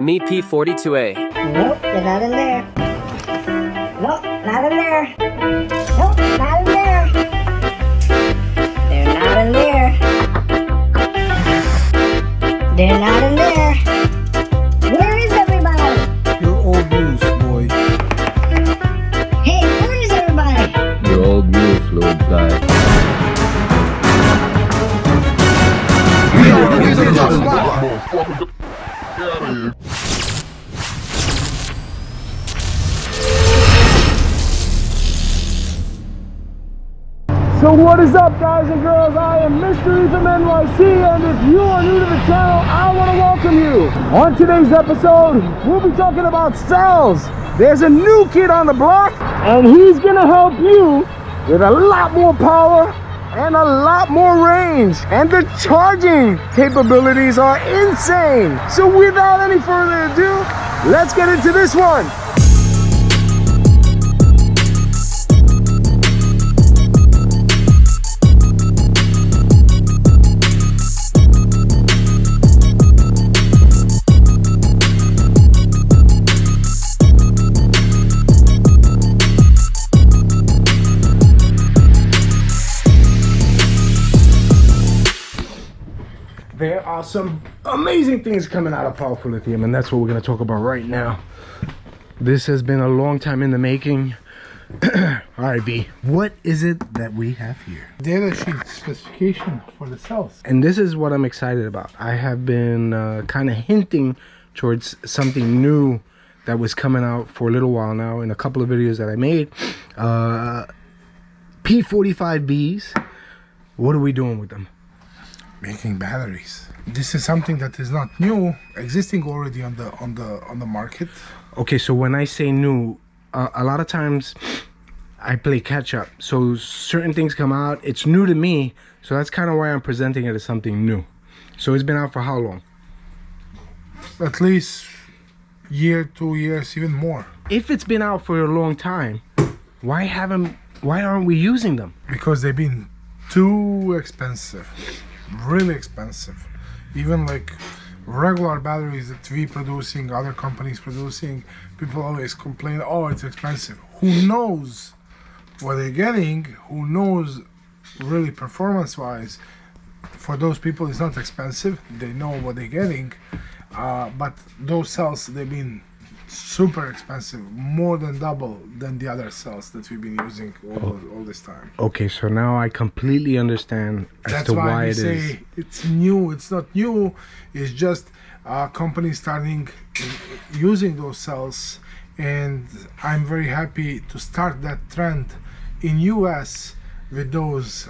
Me P42A. Nope, they're not in there. Nope, not in there. Nope, not in there. They're not in there. They're not in there. Where is everybody? You're old news, boy. Hey, where is everybody? You're old news, little guy. So what is up, guys and girls? I am Mystery from NYC, and if you are new to the channel, I want to welcome you. On today's episode, we'll be talking about cells. There's a new kid on the block, and he's gonna help you with a lot more power and a lot more range, and the charging capabilities are insane. So without any further ado, let's get into this one. There are some amazing things coming out of Powerful Lithium, and that's what we're going to talk about right now. This has been a long time in the making. Alright, V, what is it that we have here? Data sheet specification for the cells. And this is what I'm excited about. I have been kind of hinting towards something new that was coming out for a little while now in a couple of videos that I made. P45Bs. What are we doing with them? Making batteries. This is something that is not new, existing already on the market. Okay, so when I say new, a lot of times I play catch up. So certain things come out, it's new to me, so that's kind of why I'm presenting it as something new. So it's been out for how long? At least year, 2 years, even more. If it's been out for a long time, why aren't we using them? Because they've been too expensive, really expensive. Even like regular batteries that we producing, other companies producing, people always complain, oh, it's expensive. Who knows what they're getting? Who knows really performance wise? For those people it's not expensive, they know what they're getting, but those cells, they've been super expensive, more than double than the other cells that we've been using all this time. Okay, so now I completely understand as to why it is. It's new. It's not new, it's just companies starting using those cells, and I'm very happy to start that trend in US with those.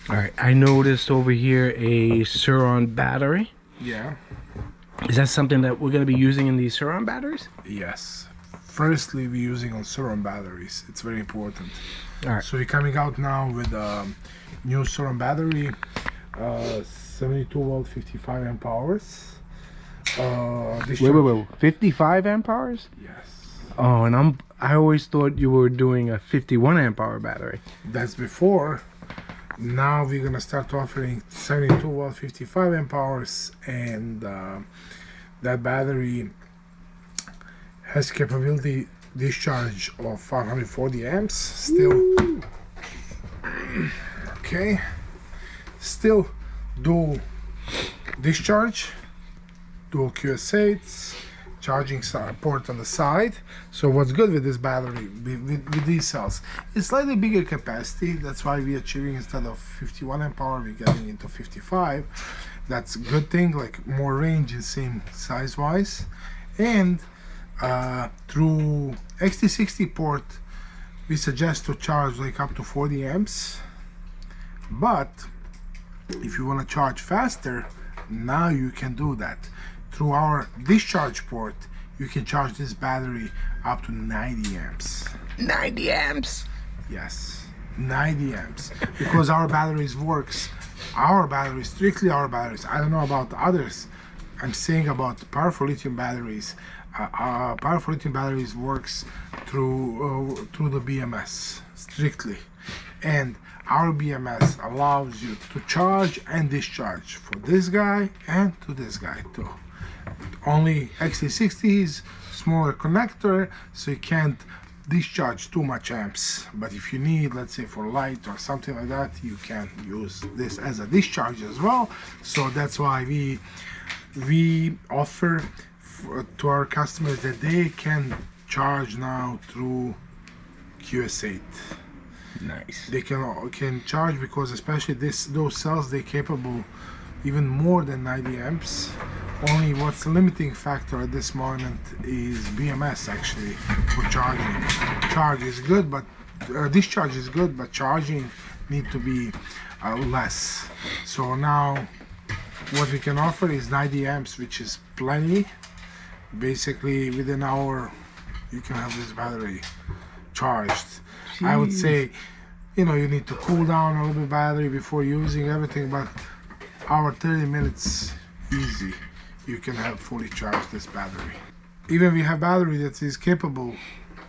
All right, I noticed over here a Surron battery. Yeah. Is that something that we're going to be using in these Surron batteries? Yes. Firstly, we're using on Surron batteries. It's very important. All right. So we're coming out now with a new Surron battery, 72 volt, 55 amp hours. Wait, 55 amp hours? Yes. Oh, and I always thought you were doing a 51 amp hour battery. That's before. Now we're gonna start offering 72 volt, 55 amp hours, and that battery has capability discharge of 540 amps still. Okay, still dual discharge, dual QS8s, charging port on the side. So what's good with this battery, with these cells, it's slightly bigger capacity. That's why we're achieving, instead of 51 amp hour, we're getting into 55. That's a good thing, like more range in same size wise. And through XT60 port, we suggest to charge like up to 40 amps. But if you want to charge faster, now you can do that. Through our discharge port, you can charge this battery up to 90 amps. 90 amps? Yes, 90 amps. Because our batteries works, strictly our batteries. I don't know about others. I'm saying about Powerful Lithium batteries. Powerful Lithium batteries works through the BMS, strictly. And our BMS allows you to charge and discharge for this guy and to this guy too. Only XT60 is smaller connector, so you can't discharge too much amps. But if you need, let's say for light or something like that, you can use this as a discharge as well. So that's why we offer to our customers that they can charge now through QS8. Nice. They can charge, because especially those cells, they're capable even more than 90 amps. Only what's the limiting factor at this moment is BMS actually for charging. Charge is good, but discharge is good, but charging need to be less. So now what we can offer is 90 amps, which is plenty. Basically within an hour you can have this battery charged. Jeez. I would say, you know, you need to cool down a little bit battery before using everything, but hour 30 minutes easy, you can have fully charged this battery. Even we have battery that is capable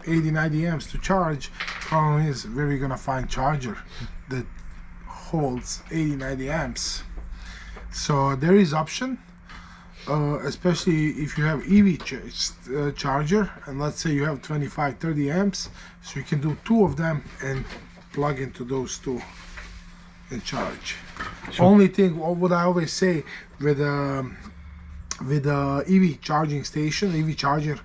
80-90 amps to charge. Problem is, where we gonna find charger that holds 80-90 amps? So there is option, especially if you have EV charger, and let's say you have 25-30 amps, so you can do 2 of them and plug into those 2 and charge. Sure. Only thing, what I always say with EV charging station, EV charger,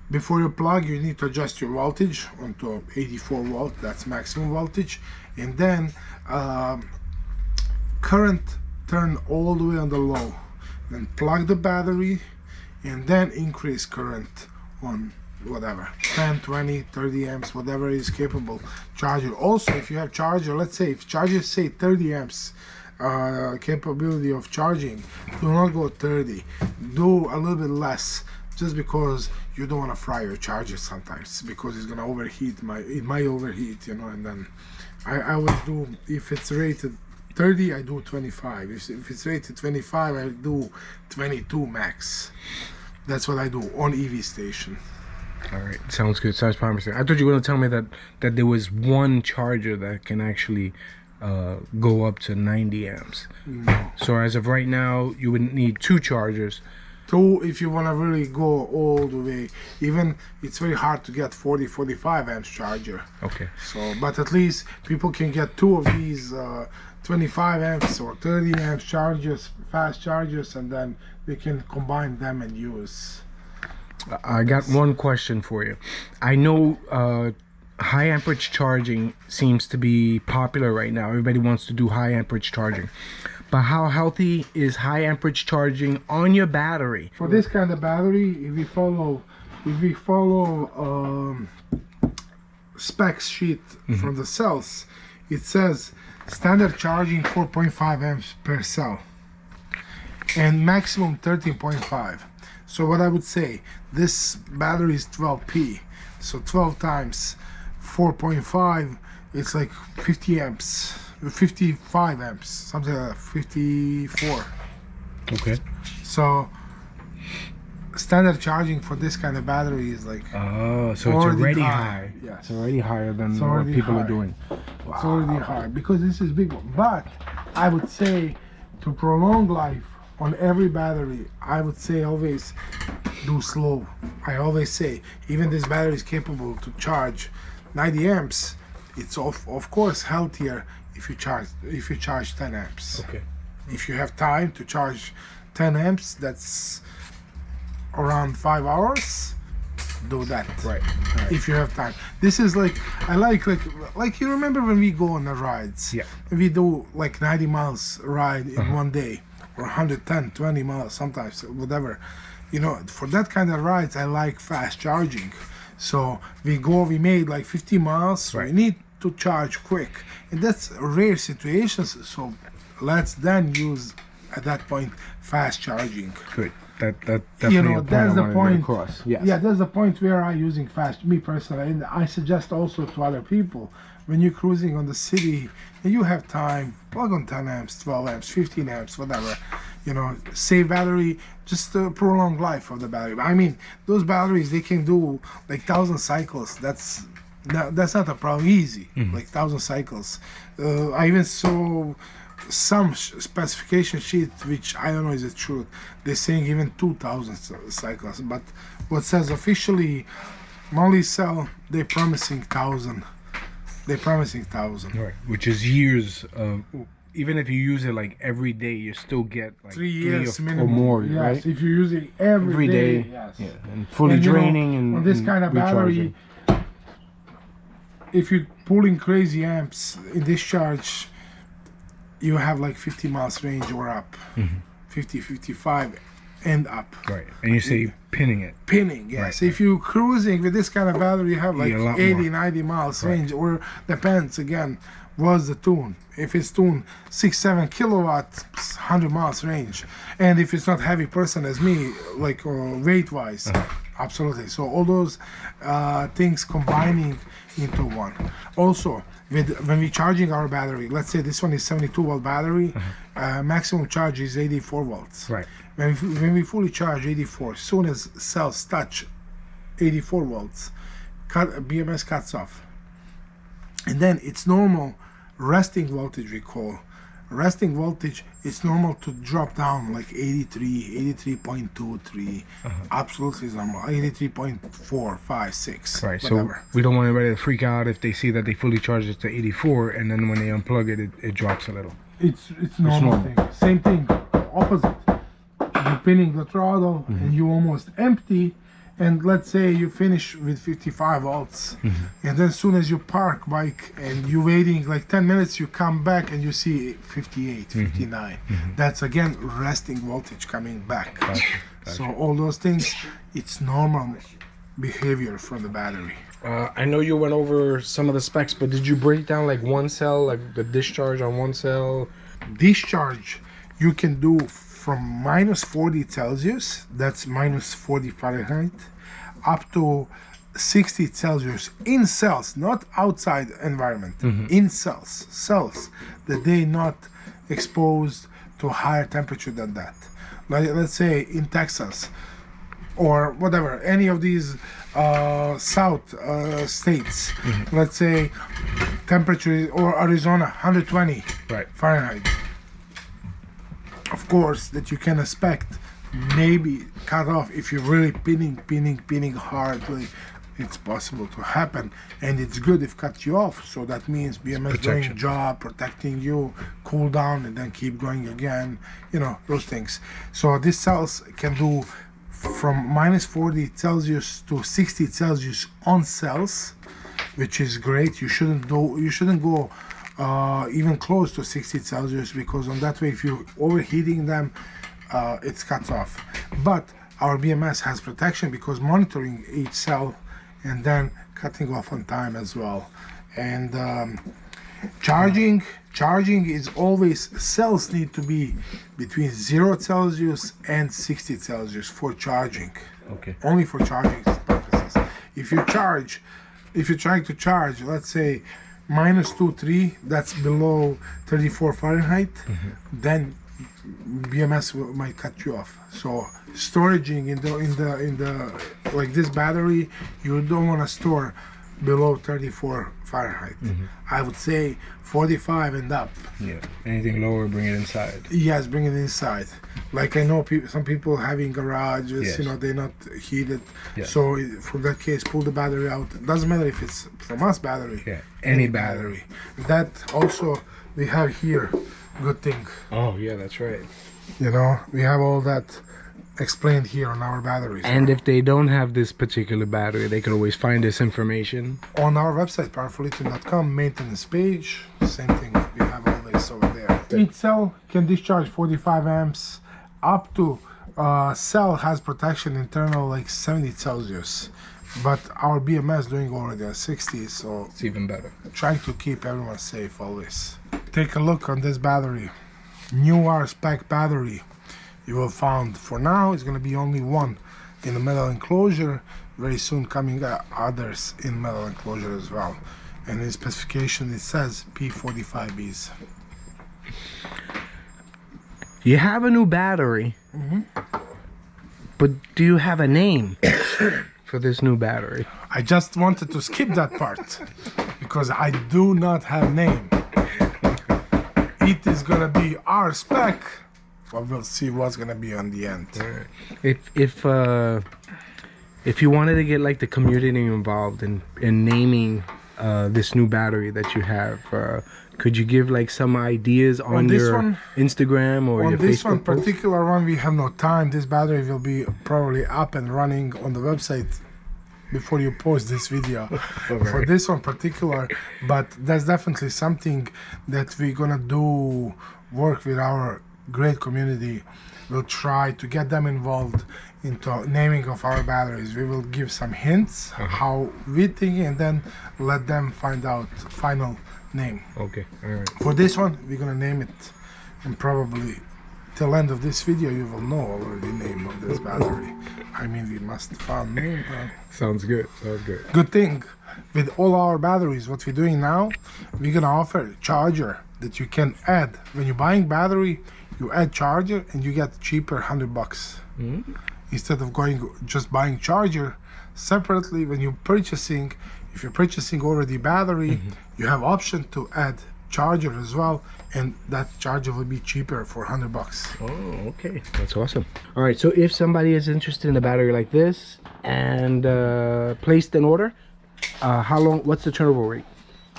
before you plug, you need to adjust your voltage onto 84 volt, that's maximum voltage, and then current turn all the way on the low, then plug the battery, and then increase current on whatever, 10, 20, 30 amps, whatever is capable charger. Also, if you have charger, let's say if charger say 30 amps capability of charging, do not go 30, do a little bit less, just because you don't want to fry your charger sometimes, because it's gonna overheat. It might overheat, you know. And then I always do, if it's rated 30, I do 25. If it's rated 25, I do 22 max. That's what I do on EV station. All right, sounds good. Sounds promising. I thought you were going to tell me that there was one charger that can actually go up to 90 amps. No. So as of right now, you would need 2 chargers. 2 if you want to really go all the way. Even it's very hard to get 40-45 amps charger. Okay. So, but at least people can get 2 of these 25 amps or 30 amps chargers, fast chargers, and then they can combine them and use. I got one question for you. I know high amperage charging seems to be popular right now. Everybody wants to do high amperage charging. But how healthy is high amperage charging on your battery? For this kind of battery, if we follow specs sheet from the cells, it says standard charging 4.5 amps per cell and maximum 13.5. So what I would say, this battery is 12P, so 12 times 4.5, it's like 50 amps, 55 amps, something like that, 54. Okay. So standard charging for this kind of battery is like, oh, so it's already high. Yes. It's already higher than what people are doing. Wow. It's already high because this is big one. But I would say to prolong life on every battery, I would say always do slow. I always say, even this battery is capable to charge 90 amps. It's of course healthier if you charge 10 amps. Okay. If you have time to charge 10 amps, that's around 5 hours. Do that. Right. If you have time. This is like, I like you remember when we go on the rides? Yeah. We do like 90 miles ride in one day, or 110, 20 miles sometimes, whatever. You know, for that kind of rides, I like fast charging. So we made like 50 miles, so we need to charge quick. And that's rare situations, so let's then use, at that point, fast charging. Good. That definitely, you know, that's the point. Yes. Yeah, that's the point where I'm using fast. Me personally, and I suggest also to other people, when you're cruising on the city and you have time, plug on 10 amps, 12 amps, 15 amps, whatever. You know, save battery, just prolong life of the battery. I mean, those batteries, they can do like 1,000 cycles. That's not a problem. Easy, like 1,000 cycles. I even saw some specification sheet, which I don't know is it true, they're saying even 2,000 cycles, but what says officially Molly cell, they're promising 1,000. They're promising 1,000. Right, which is years of. Even if you use it like every day, you still get like 3 years minimum or more, yes, right? if you use it every day. Yes. Yeah, and fully And, you know, draining and on this kind of battery, recharging. if you're pulling crazy amps in discharge, you have like 50 miles range or up, 50, 55 and up. Right, and you say pinning it. Pinning, yes. Right. If you're cruising with this kind of battery, you have like Yeah, a lot 80, more. 90 miles Right. range, or depends again, what's the tune. If it's tuned 6-7 kilowatts, 100 miles range. And if it's not heavy person as me, like weight wise, absolutely. So all those things combining into one. Also, when we're charging our battery, let's say this one is 72 volt battery, maximum charge is 84 volts. Right. When we fully charge 84, as soon as cells touch 84 volts, BMS cuts off. And then it's normal resting voltage, we call. Resting voltage, it's normal to drop down like 83, 83.23. Absolutely normal. 83.4, 5, 6. Right, Whatever. so we don't want anybody to freak out if they see that they fully charge it to 84, and then when they unplug it, it drops a little. It's normal normal. thing. Same thing, opposite. You're pinning the throttle and you almost empty, and let's say you finish with 55 volts, and then as soon as you park bike and you're waiting like 10 minutes, you come back and you see 58, 59. That's again resting voltage coming back. Gotcha. So all those things, it's normal behavior from the battery. I know you went over some of the specs, but did you break down like one cell, like the discharge on one cell? Discharge you can do from minus 40 Celsius, that's minus 40 Fahrenheit, up to 60 Celsius in cells, not outside environment, in cells that they not exposed to higher temperature than that. Like, let's say in Texas or whatever, any of these south states, let's say temperature, or Arizona 120 Right. Fahrenheit. Of course, that you can expect maybe cut off if you're really pinning hardly. It's possible to happen, and it's good if cut you off. So that means BMS doing job, protecting you, cool down, and then keep going again. You know, those things. So these cells can do from minus 40 Celsius to 60 Celsius on cells, which is great. You shouldn't go even close to 60 Celsius, because on that way, if you're overheating them, it's cut off. But our BMS has protection because monitoring each cell and then cutting off on time as well. And charging is always, cells need to be between 0 Celsius and 60 Celsius for charging. Okay. Only for charging purposes. If you're trying to charge, let's say minus 2-3, that's below 34 Fahrenheit, then BMS might cut you off. So storaging in the like this battery, you don't want to store below 34 Fahrenheit. I would say 45 and up. Yeah. Anything lower, bring it inside. Yes, bring it inside. Like I know some people having garages, Yes. you know, they're not heated. Yes. So for that case, pull the battery out. It doesn't matter if it's from us battery. Yeah. Any battery. That also we have here. Good thing. Oh yeah, that's right. You know, we have all that explained here on our batteries. And if they don't have this particular battery, they can always find this information on our website, powerfullithium.com, maintenance page, same thing. We have all this over there. Each cell can discharge 45 amps up to cell has protection internal like 70 Celsius. But our BMS doing already at 60, so it's even better. Trying to keep everyone safe always. Take a look on this battery. New R Spec battery. You will find for now it's going to be only one in the metal enclosure. Very soon coming others in metal enclosure as well. And in specification it says P45Bs. You have a new battery, but do you have a name for this new battery? I just wanted to skip that part because I do not have name. it is gonna be R Spec, but we'll see what's gonna be on the end. If you wanted to get like the community involved in naming this new battery that you have, could you give like some ideas on this your one, Instagram or on your this Facebook one post? particular one, we have no time. This battery will be probably up and running on the website before you post this video. For this one particular, but that's definitely something that we're gonna do, work with our great community. We'll try to get them involved into naming of our batteries. We will give some hints how we think, and then let them find out final name. Okay, all right. For this one, we're gonna name it, and probably till end of this video you will know already the name of this battery. I mean, we must find name. Sounds good. Sounds good. Good thing with all our batteries, what we're doing now, we're gonna offer charger that you can add when you're buying battery. You add charger and you get cheaper $100 instead of going just buying charger separately. When you're purchasing, if you're purchasing already battery, you have option to add charger as well, and that charger will be cheaper for $100. Oh, okay, that's awesome. All right, so if somebody is interested in a battery like this and placed an order, how long? What's the turnover rate?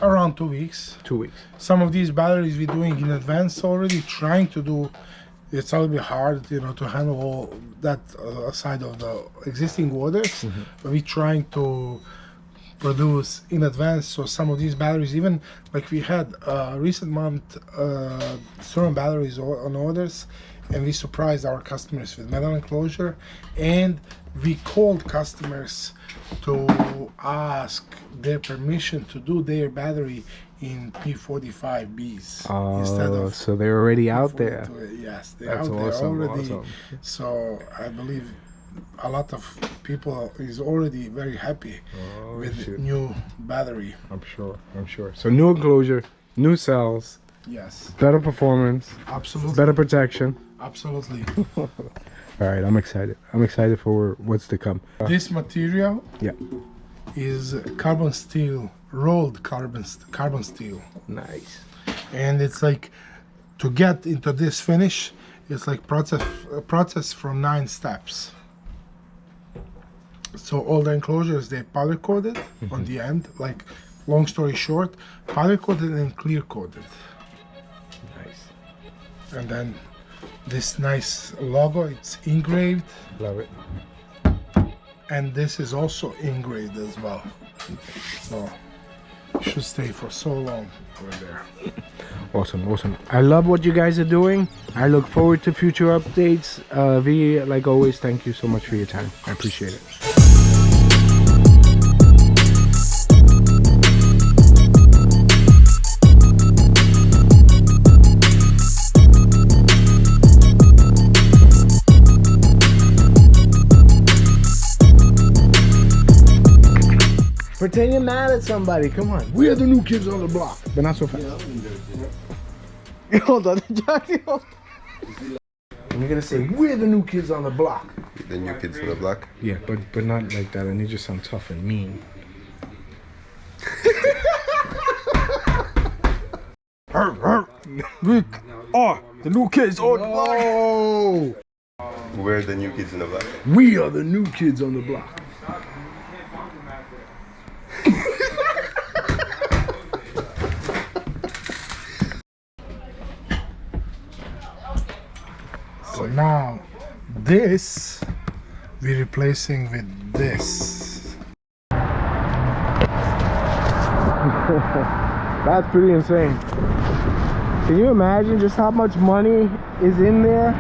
Around 2 weeks. 2 weeks. Some of these batteries we're doing in advance already, trying to do. It's a little bit hard, you know, to handle all that side of the existing orders. But we're trying to produce in advance. So some of these batteries, even like we had recent month Surron batteries on orders, and we surprised our customers with metal enclosure, and we called customers to ask their permission to do their battery in P45Bs instead of. So they're already out there. Yes, they're That's out there awesome, already. awesome. So I believe a lot of people is already very happy with new battery. I'm sure. So new enclosure, new cells, Yes, better performance, absolutely, better protection. absolutely. All right, I'm excited. I'm excited for what's to come. This material Yeah. is carbon steel, rolled carbon steel, Nice. and it's like to get into this finish, it's like process from 9 steps. So all the enclosures, they powder coated on the end. Like, long story short, powder coated and clear coated, Nice. and then this nice logo, it's engraved, Love it. and this is also engraved as well. So it should stay for so long over there. Awesome, awesome. I love what you guys are doing. I look forward to future updates. V, like always, thank you so much for your time. I appreciate it. Pretend you're mad at somebody. Come on. We're the new kids on the block. But not so fast. Hold on. And you're gonna say, we're the new kids on the block. The new kids on the block. Yeah, but not like that. I need you to sound tough and mean. We are the new kids on the block. We're the new kids on the block. We are the new kids on the block. So now this we're replacing with this. That's pretty insane. Can you imagine just how much money is in there?